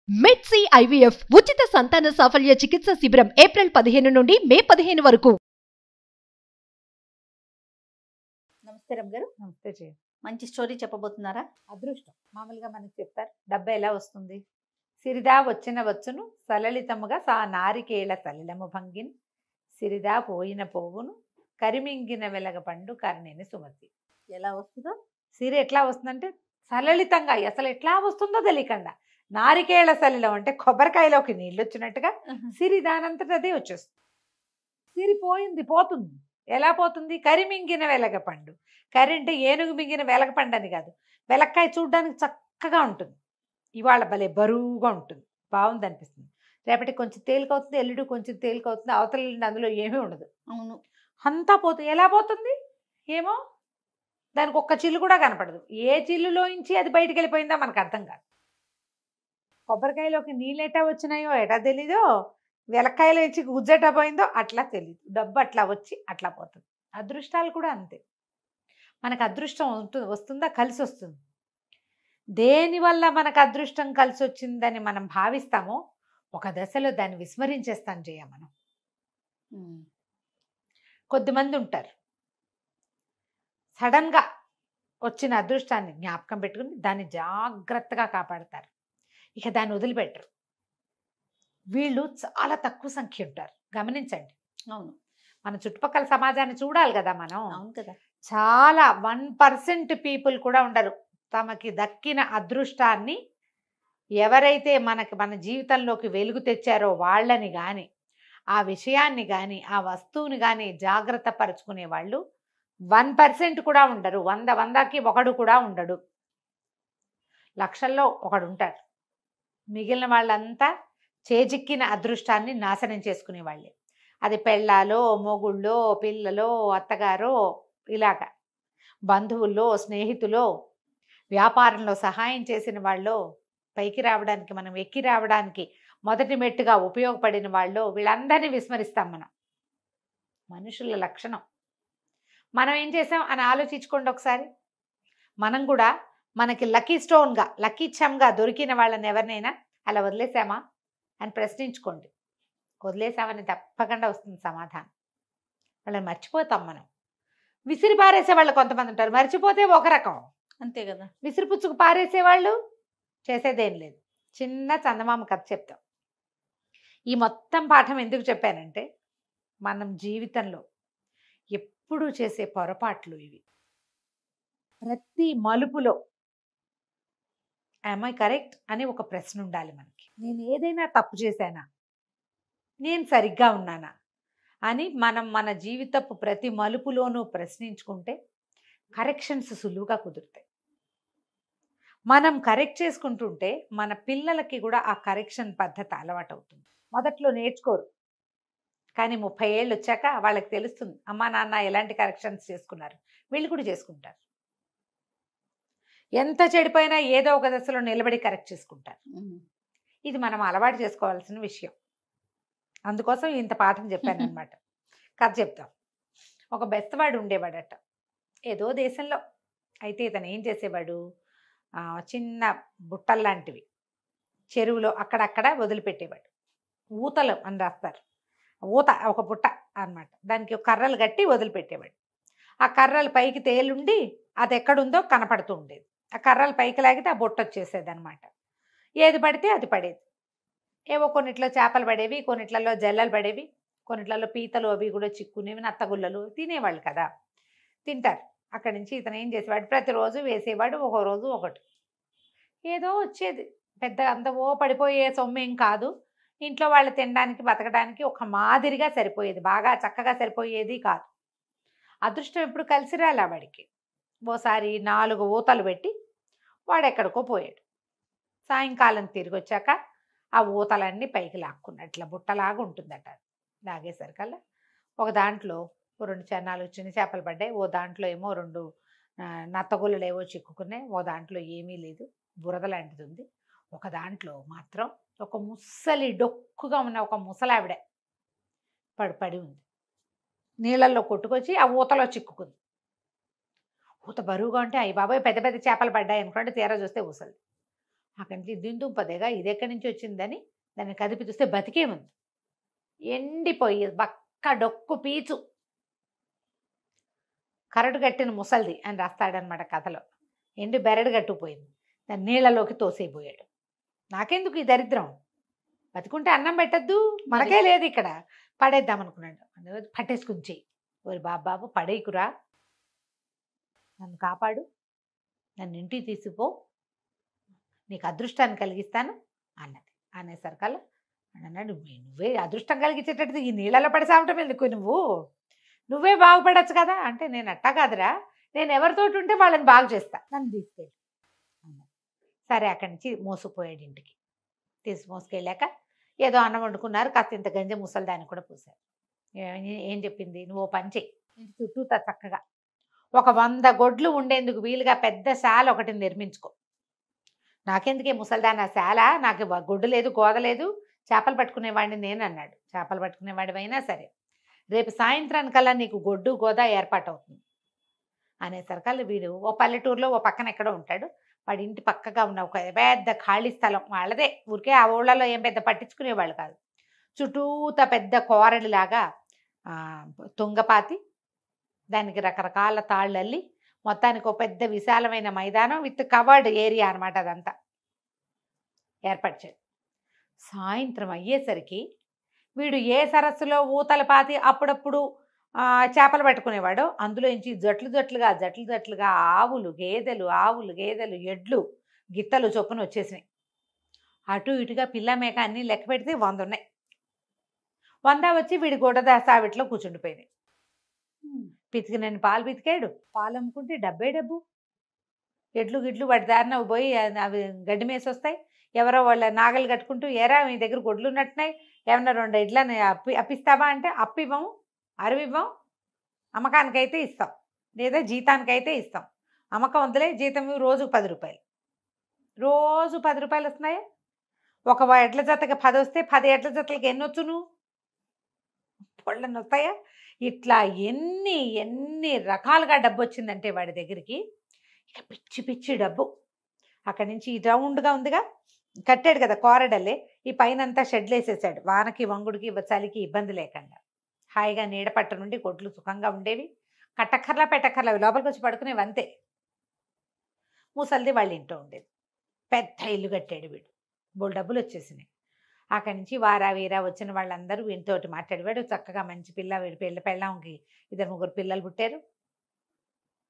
మెడ్సీ IVF ఉచిత సంతాన సాఫల్య చికిత్స శిబిరం ఏప్రిల్ 15 నుండి మే 15 వరకు. నమస్తే రమ్ గారు. నమస్తే జయ. మంచి స్టోరీ చెప్పబోతున్నారా? అదృష్టం మామూలుగా మనకి చెప్తారు, డబ్బు ఎలా వస్తుంది? సిరిదా వచ్చిన వచ్చును సలలితముగా సా నారికేళ సలిలము భంగిన్ సిరిదా పోయిన పోవును కరిమింగిన వెలగ పండు కర్ణిని సుమతి. ఎలా వస్తుందో సిరి ఎట్లా వస్తుందంటే సలలితంగా, అసలు ఎట్లా వస్తుందో తెలియకుండా. నారికేళ సలిలం అంటే కొబ్బరికాయలోకి నీళ్ళు వచ్చినట్టుగా సిరి దానంతట అదే వచ్చేస్తుంది. సిరి పోయింది, పోతుంది. ఎలా పోతుంది? కరిమింగిన వెలగ పండు. కరి అంటే ఏనుగు మింగిన వెలగ పండు అని కాదు, వెలక్కాయ చూడడానికి చక్కగా ఉంటుంది. ఇవాళ భలే బరువుగా ఉంటుంది, బాగుంది అనిపిస్తుంది. రేపటి కొంచెం తేలికవుతుంది, ఎల్లుడు కొంచెం తేలికవుతుంది, అవతల ఎల్లుండి అందులో ఏమీ ఉండదు. అవును, అంతా పోతుంది. ఎలా పోతుంది ఏమో, దానికి ఒక్క చిల్లు కూడా కనపడదు. ఏ చిల్లులోంచి అది బయటికి వెళ్ళిపోయిందో మనకు అర్థం కాదు. కొబ్బరికాయలోకి నీళ్ళు ఎటా వచ్చినాయో ఎటా తెలీదో, వెలక్కాయలో ఇచ్చి గుజ్జెటా పోయిందో అట్లా తెలీదు. డబ్బు అట్లా వచ్చి అట్లా పోతుంది. అదృష్టాలు కూడా అంతే. మనకు అదృష్టం వస్తుందా, కలిసి వస్తుంది. దేనివల్ల మనకు అదృష్టం కలిసి వచ్చిందని మనం భావిస్తామో ఒక దశలో దాన్ని విస్మరించేస్తాం చేయ మనం. కొద్దిమంది ఉంటారు సడన్గా వచ్చిన అదృష్టాన్ని జ్ఞాపకం పెట్టుకుని దాన్ని జాగ్రత్తగా కాపాడతారు, ఇక దాన్ని వదిలిపెట్టరు. వీళ్ళు చాలా తక్కువ సంఖ్య ఉంటారు, గమనించండి. అవును, మన చుట్టుపక్కల సమాజాన్ని చూడాలి కదా మనం. అవును కదా. చాలా 1% పీపుల్ కూడా ఉండరు తమకి దక్కిన అదృష్టాన్ని ఎవరైతే మన జీవితంలోకి వెలుగు తెచ్చారో వాళ్ళని కానీ, ఆ విషయాన్ని కానీ, ఆ వస్తువుని కానీ జాగ్రత్త పరుచుకునే వాళ్ళు 1% కూడా ఉండరు. 100కి ఒకడు కూడా ఉండడు. లక్షల్లో ఒకడు ఉంటాడు. మిగిలిన వాళ్ళంతా చేజిక్కిన అదృష్టాన్ని నాశనం చేసుకునే వాళ్ళే. అది పెళ్ళాలో, మొగుళ్ళో, పిల్లలో, అత్తగారో, ఇలాగ బంధువుల్లో, స్నేహితులో, వ్యాపారంలో సహాయం చేసిన వాళ్ళు, పైకి రావడానికి మనం ఎక్కి రావడానికి మొదటి మెట్టుగా ఉపయోగపడిన వాళ్ళు, వీళ్ళందరినీ విస్మరిస్తాం మనం. మనుషుల లక్షణం. మనం ఏం చేసాం అని ఆలోచించుకోండి ఒకసారి. మనం కూడా మనకి లక్కీ స్టోన్గా, లక్కీ చమ్గా దొరికిన వాళ్ళని ఎవరినైనా అలా వదిలేసామా అని ప్రశ్నించుకోండి. వదిలేసామని తప్పకుండా వస్తుంది సమాధానం. వాళ్ళని మర్చిపోతాం మనం. విసిరి పారేసే వాళ్ళు కొంతమంది ఉంటారు, మర్చిపోతే ఒక రకం. అంతే కదా. విసిరిపుచ్చుకు పారేసేవాళ్ళు చేసేదేం లేదు. చిన్న చందమామ కథ చెప్తాం. ఈ మొత్తం పాఠం ఎందుకు చెప్పానంటే, మనం జీవితంలో ఎప్పుడూ చేసే పొరపాట్లు ఇవి. ప్రతి మలుపులో ఐ కరెక్ట్ అని ఒక ప్రశ్న ఉండాలి మనకి. నేను ఏదైనా తప్పు చేశానా, నేను సరిగ్గా ఉన్నానా అని మనం మన జీవితపు ప్రతి మలుపులోనూ ప్రశ్నించుకుంటే కరెక్షన్స్ సులువుగా కుదురుతాయి. మనం కరెక్ట్ చేసుకుంటుంటే మన పిల్లలకి కూడా ఆ కరెక్షన్ పద్ధతి అలవాటు అవుతుంది. మొదట్లో నేర్చుకోరు, కానీ 30 ఏళ్ళు వచ్చాక వాళ్ళకి తెలుస్తుంది అమ్మా నాన్న ఎలాంటి కరెక్షన్స్ చేసుకున్నారు, వీళ్ళు కూడా చేసుకుంటారు. ఎంత చెడిపోయినా ఏదో ఒక దశలో నిలబడి కరెక్ట్ చేసుకుంటారు. ఇది మనం అలవాటు చేసుకోవాల్సిన విషయం. అందుకోసం ఇంత పాఠం చెప్పాను అనమాట. కథ చెప్తాం. ఒక బెస్తవాడు ఉండేవాడట ఏదో దేశంలో. అయితే ఇతను ఏం చేసేవాడు, చిన్న బుట్టల్లాంటివి చెరువులో అక్కడక్కడ వదిలిపెట్టేవాడు. ఊతలు అని రాస్తారు, ఊత ఒక బుట్ట అన్నమాట. దానికి కర్రలు కట్టి వదిలిపెట్టేవాడు. ఆ కర్రలు పైకి తేలుండి అది ఎక్కడుందో కనపడుతూ ఉండేది. ఆ కర్రలు పైకి లాగితే ఆ బుట్ట వచ్చేసేది అనమాట. ఏది పడితే అది పడేది. ఏవో కొన్నిట్లో చేపలు పడేవి, కొన్నిట్లలో జల్లలు పడేవి, కొన్నిట్లలో పీతలు అవి కూడా చిక్కునేవి, నత్తగుల్లలు తినేవాళ్ళు కదా, తింటారు. అక్కడి నుంచి ఇతను ఏం చేసేవాడు, ప్రతిరోజు వేసేవాడు, ఒక రోజు ఒకటి. ఏదో వచ్చేది, పెద్ద అంత పడిపోయే సొమ్మేం కాదు. ఇంట్లో వాళ్ళు తినడానికి బతకడానికి ఒక మాదిరిగా సరిపోయేది, బాగా చక్కగా సరిపోయేది కాదు. అదృష్టం ఎప్పుడు కలిసి రాలే వాడికి. ఓసారి 4 ఊతలు పెట్టి వాడు ఎక్కడికో పోయాడు. సాయంకాలం తిరిగి వచ్చాక ఆ ఊతలన్నీ పైకి లాక్కున్నట్ల బుట్టలాగా ఉంటుందట. లాగేసరికల్లా ఒక దాంట్లో 2 చిన్న చేపలు పడ్డాయి, ఓ దాంట్లో ఏమో 2 నత్తగుల్లలు ఏవో చిక్కుకున్నాయి, ఓ దాంట్లో ఏమీ లేదు, బురద లాంటిది ఉంది. ఒక దాంట్లో మాత్రం ఒక ముసలి డొక్కుగా ఉన్న ఒక ముసలావిడ పడి ఉంది. నీళ్ళల్లో కొట్టుకొచ్చి ఆ ఊతలో చిక్కుకుంది. ఊత బరువుగా ఉంటే అయ్యి బాబాయ్ పెద్ద పెద్ద చేపలు పడ్డాయి అనుకోండి, తీరా చూస్తే ఊసలు. అక్కడి నుంచి దిందుంపదేగా ఇది ఎక్కడి నుంచి వచ్చిందని దాన్ని కదిపి చూస్తే బతికే ఉంది. ఎండిపోయి బక్క డొక్కు పీచు కరడు కట్టిన ముసల్ది అని రాస్తాడనమాట కథలో. ఎండి బెరడు కట్టుకుపోయింది, దాన్ని నీళ్ళలోకి తోసేయబోయాడు. నాకెందుకు ఈ దరిద్రం, బతికుంటే అన్నం పెట్టద్దు, మనకే లేదు ఇక్కడ, పడేద్దాం అనుకున్నాడు. పట్టేసుకుని చెయ్యి, ఓరి బాబాబు పడేయకురా, నన్ను కాపాడు, నన్ను ఇంటికి తీసుకుపో, నీకు అదృష్టాన్ని కలిగిస్తాను అన్నది. అనేసరికల్లా అన్నాడు, నువ్వే అదృష్టం కలిగించేటట్టు ఈ నీళ్ళలో పడి సావటం ఎందుకు, నువ్వే బాగుపడచ్చు కదా అంటే, నేను అట్టా కాదురా, నేను ఎవరితోటి ఉంటే వాళ్ళని బాగు చేస్తా, నన్ను తీసుకెళ్ళి అన్నది. సరే అక్కడి నుంచి మోసుకుపోయాడు ఇంటికి. మోసుకెళ్ళాక ఏదో అన్నం వండుకున్నారు, కాస్త ఇంత గంజ ముసలిదాన్ని కూడా పూసారు. ఏం చెప్పింది, నువ్వు ఓ పని చెయ్యి, ఇంటి చుట్టూ చక్కగా ఒక 100 గొడ్లు ఉండేందుకు వీలుగా పెద్ద శాల ఒకటి నిర్మించుకో. నాకెందుకే ముసలిదాన్ని ఆ శాల, నాకు గొడ్డు లేదు గోద లేదు, చేపలు పట్టుకునేవాడిని నేను అన్నాడు. చేపలు పట్టుకునేవాడివైనా సరే రేపు సాయంత్రానికల్లా నీకు గొడ్డు గోద ఏర్పాటు అవుతుంది అనేసరికల్లా వీడు ఓ పల్లెటూరులో ఓ పక్కన ఎక్కడో ఉంటాడు. వాడి ఇంటి పక్కగా ఉన్న ఒక పెద్ద ఖాళీ స్థలం వాళ్ళదే, ఊరికే ఆ ఊళ్ళలో ఏం పెద్ద పట్టించుకునేవాళ్ళు కాదు. చుట్టూత పెద్ద కోరడిలాగా తుంగపాతి, దానికి రకరకాల తాళ్ళల్లి, మొత్తానికి ఒక పెద్ద విశాలమైన మైదానం విత్ కవర్డ్ ఏరియా అనమాట, అదంతా ఏర్పరిచాడు. సాయంత్రం అయ్యేసరికి వీడు ఏ సరస్సులో ఊతలపాతి అప్పుడప్పుడు చేపలు పట్టుకునేవాడు, అందులోంచి జట్లుగా ఆవులు గేదెలు ఎడ్లు గిత్తలు చొప్పున వచ్చేసినాయి. అటు ఇటుగా పిల్ల మేక అన్నీ లెక్క పెడితే 100 ఉన్నాయి. 100 వచ్చి వీడి గొడ్డ సావిట్లో కూర్చుండిపోయినాయి. పితికినని పాలు పితికాడు, పాలు అమ్ముకుంటే డబ్బు. ఎడ్లు గిడ్లు వాటి దారిన పోయి అవి గడ్డి మేసి వస్తాయి. ఎవరో వాళ్ళ నాగలు కట్టుకుంటూ, ఏరా మీ దగ్గర గొడ్లు ఉన్నట్టున్నాయి, ఏమన్నా 2 ఎడ్లని అప్పిస్తావా అంటే అప్పివ్వము, అరవివ్వం, అమ్మకానికైతే ఇస్తాం, లేదా జీతానికైతే ఇస్తాం. అమ్మకం వద్దులే, జీతం రోజు 10 రూపాయలు, రోజు 10 రూపాయలు వస్తున్నాయా? ఒక ఎడ్ల జతకి 10 వస్తే 10 ఎడ్ల జతలకి ఎన్ని వచ్చును, పొళ్ళని వస్తాయా? ఇట్లా ఎన్ని రకాలుగా డబ్బు వచ్చిందంటే వాడి దగ్గరికి, ఇక పిచ్చి డబ్బు. అక్కడి నుంచి రౌండ్గా ఉందిగా, కట్టాడు కదా కోరడల్లే, ఈ పైన అంతా షెడ్లు వేసేసాడు, వానకి వంగుడికి చలికి ఇబ్బంది లేకుండా. హాయిగా నీడపట్ట నుండి కొట్లు సుఖంగా ఉండేవి, కట్టక్కర్లా పెట్టక్కర్లా, లోపలికి వచ్చి పడుకునేవి అంతే. ముసలిది వాళ్ళ ఇంట్లో ఉండేది, పెద్ద ఇల్లు కట్టాడు వీడు, బోల్ డబ్బులు వచ్చేసినాయి. అక్కడి నుంచి వారా వీరా వచ్చిన వాళ్ళందరూ వీడితోటి మాట్లాడేవాడు. చక్కగా మంచి పిల్ల, వీడి పెళ్ళంకి 2-3 పిల్లలు పుట్టారు.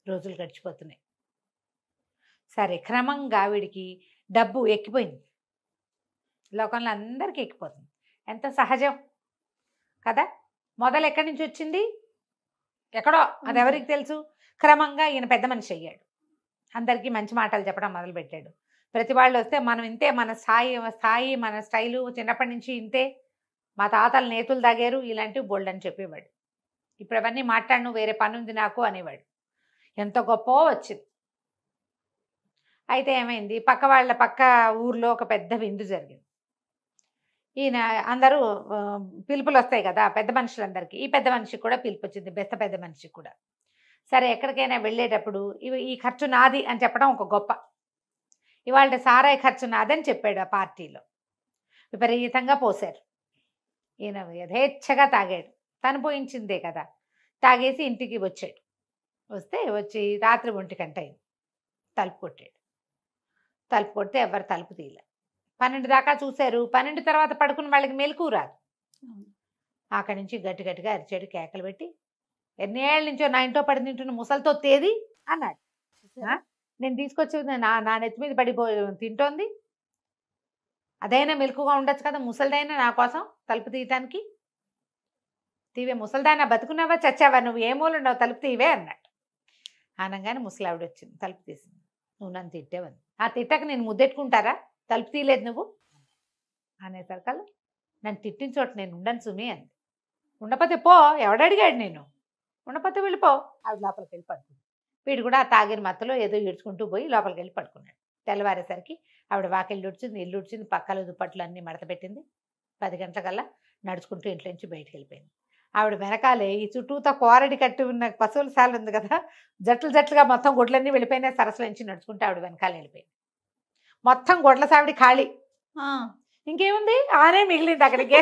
రోజులు గడిచిపోతున్నాయి. సరే క్రమంగా వీడికి డబ్బు ఎక్కిపోయింది, లోకంలో అందరికీ ఎక్కిపోతుంది, ఎంత సహజం కదా. మొదలు ఎక్కడి నుంచి వచ్చింది, ఎక్కడో, అది ఎవరికి తెలుసు. క్రమంగా ఈయన పెద్ద మనిషి అయ్యాడు, అందరికీ మంచి మాటలు చెప్పడం మొదలుపెట్టాడు. ప్రతి వాళ్ళు వస్తే మనం ఇంతే, మన స్థాయి మన స్టైలు చిన్నప్పటి నుంచి ఇంతే, మా తాతలు నేతులు తాగారు, ఇలాంటివి బోల్డ్ అని చెప్పేవాడు. ఇప్పుడు అవన్నీ మాట్లాడను, వేరే పని ఉంది నాకు అనేవాడు. ఎంత గొప్ప వచ్చింది. అయితే ఏమైంది, పక్క ఊర్లో ఒక పెద్ద విందు జరిగింది. ఈయన అందరూ పిలుపులు వస్తాయి కదా పెద్ద మనుషులందరికీ, ఈ పెద్ద మనిషికి కూడా పిలుపు వచ్చింది, పెద్ద మనిషికి కూడా. సరే ఎక్కడికైనా వెళ్ళేటప్పుడు ఈ ఖర్చు నాది అని చెప్పడం ఒక గొప్ప. ఇవాళ సారాయి ఖర్చు నాదని చెప్పాడు ఆ పార్టీలో. విపరీతంగా పోశారు, ఈయన యథేచ్ఛగా తాగాడు, తను పోయించిందే కదా. తాగేసి ఇంటికి వచ్చాడు. వచ్చి రాత్రి 1 గంట అయింది, తలుపు కొట్టాడు. తలుపు కొడితే ఎవరు తలుపు తీయలే. 12 దాకా చూశారు. 12 తర్వాత పడుకున్న వాళ్ళకి మెలకువ రాదు. అక్కడి నుంచి గట్టిగా అరిచాడు, కేకలు పెట్టి, ఎన్నేళ్ళ నుంచో నా ఇంట్లో పడి తింటున్న ముసలితో తేది అన్నాడు. నేను తీసుకొచ్చి నా నెత్తి మీద పడిపోయి తింటోంది, అదైనా మెలకుగా ఉండొచ్చు కదా, ముసలిదైనా నా కోసం తలుపు తీయటానికి. తీవే ముసలిదానా, బతుకున్నావా చచ్చావా, నువ్వు ఏ మూలున్నావు, తలుపు తీవే అన్నాడు. అనగానే ముసలావిడ వచ్చింది, తలుపు తీసింది. నువ్వు నన్ను తిట్టేవని, ఆ తిట్టక నేను ముద్దెట్టుకుంటారా, తలుపు తీయలేదు నువ్వు అనేసరికల్లా, నన్ను తిట్టిన చోట నేను ఉండను సుమి అంది. ఉండపోతే పో, ఎవడడిగాడు నేను, ఉండపోతే వెళ్ళిపో. ఆవిడ లోపలికి వెళ్ళి పడుకుంది. వీడు కూడా ఆ తాగిన మత్తులో ఏదో ఈడ్చుకుంటూ పోయి లోపలికి వెళ్ళి పడుకున్నాడు. తెల్లవారేసరికి ఆవిడ వాకిళ్ళు ఉడిచింది, ఇల్లు ఉడిచింది, పక్కల దుప్పట్లు అన్నీ మడత పెట్టింది. 10 గంటలకల్లా నడుచుకుంటూ ఇంట్లో నుంచి బయటికి వెళ్ళిపోయింది. ఆవిడ వెనకాలే ఈ చుట్టూతో కోరడి కట్టి ఉన్న పశువుల శాల ఉంది కదా, జట్లుగా మొత్తం గుడ్లన్నీ వెళ్ళిపోయినా సరస్సుల నుంచి నడుచుకుంటూ ఆవిడ వెనకాల వెళ్ళిపోయింది. మొత్తం గొడ్ల సావిడి ఖాళీ. ఆ, ఇంకేముంది, ఆనే మిగిలింది అక్కడికి.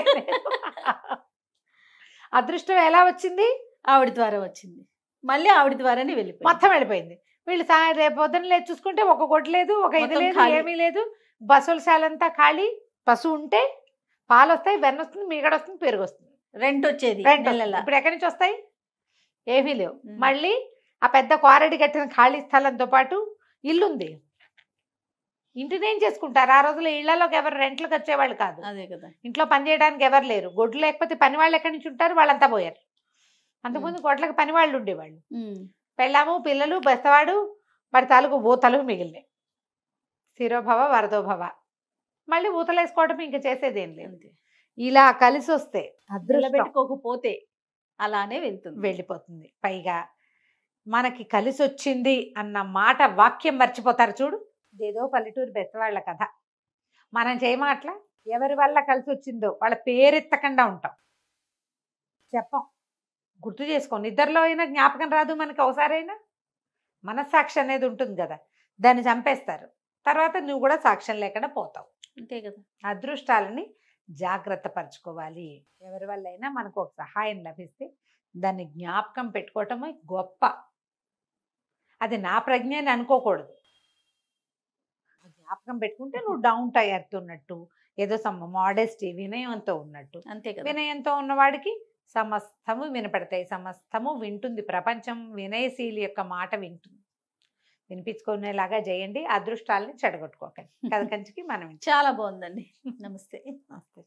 అదృష్టం ఎలా వచ్చింది? ఆవిడ ద్వారా వచ్చింది, మళ్ళీ ఆవిడ ద్వారానే వెళ్ళిపోయింది. మొత్తం వెళ్ళిపోయింది. వీళ్ళు రేపు పొద్దున్న లేచి చూసుకుంటే ఒక గొడ్డు లేదు, ఒక ఇది మొత్తం లేదు, ఖాళీ. ఏమీ లేదు. బసవలశాలంతా ఖాళీ. పశువు ఉంటే పాలు వస్తాయి, వెన్న వస్తుంది, మీగడ వస్తుంది, పెరుగు వస్తుంది, రెంట్ వచ్చేది రెంట్ వస్తుంది. నెలలా. ఇప్పుడు ఎక్కడి నుంచి వస్తాయి? ఏమీ లేవు. ఉమ్. మళ్ళీ ఆ పెద్ద క్వారడి కట్టిన ఖాళీ స్థలంతో పాటు ఇల్లు ఉంది. ఇంటిని ఏం చేసుకుంటారు? ఆ రోజుల్లో ఇళ్లలోకి ఎవరు రెంట్లకు వచ్చేవాళ్ళు కాదు. అదే కదా. ఇంట్లో పని చేయడానికి ఎవరు లేరు. గొడ్లు లేకపోతే పని వాళ్ళు ఎక్కడి నుంచి ఉంటారు? వాళ్ళంతా పోయారు. అంతకుముందు గొడ్లకు పని వాళ్ళు ఉండేవాళ్ళు. ఉమ్. పెళ్ళాము, పిల్లలు, బెస్తవాడు, వాడి తాలూకు ఊతలు మిగిలినాయి. శిరోభవ వరదోభవ. మళ్ళీ ఊతలు వేసుకోవడం ఇంకా చేసేదేం లేదు. అంతే. ఇలా కలిసి వస్తే అదృష్టం నిలబెట్టుకోకపోతే అలానే వెళ్తుంది. వెళ్ళిపోతుంది. పైగా మనకి కలిసి వచ్చింది అన్న మాట వాక్యం మర్చిపోతారు చూడు. ఇదేదో పల్లెటూరు బెస్తవాళ్ళ కథ. మనం చేయమాట్లా ఎవరి వల్ల కలిసి వచ్చిందో వాళ్ళ పేరెత్తకుండా ఉంటాం, చెప్పం. గుర్తు చేసుకో. నిద్రలో అయినా జ్ఞాపకం రాదు మనకి. ఒకసారైనా మనస్సాక్షి అనేది ఉంటుంది కదా, దాన్ని చంపేస్తారు. తర్వాత నువ్వు కూడా సాక్ష్యం లేకుండా పోతావు. అంతే కదా. అదృష్టాలని జాగ్రత్త పరచుకోవాలి. ఎవరి వల్ల అయినా మనకు ఒక సహాయం లభిస్తే దాన్ని జ్ఞాపకం పెట్టుకోవటమే గొప్ప. అది నా ప్రజ్ఞ అని అనుకోకూడదు. జ్ఞాపకం పెట్టుకుంటే నువ్వు డౌన్ తయారుతున్నట్టు, ఏదో మోడెస్టీ, వినయంతో ఉన్నట్టు. అంతే కదా. వినయంతో ఉన్నవాడికి సమస్తము వినపడతాయి, సమస్తము వింటుంది. ప్రపంచం వినయశీలి యొక్క మాట వింటుంది. వినిపించుకునేలాగా చేయండి. అదృష్టాలని చెడగొట్టుకోకండి. కథ కంచికి మనం చాలా బాగుందండి. నమస్తే. నమస్తే.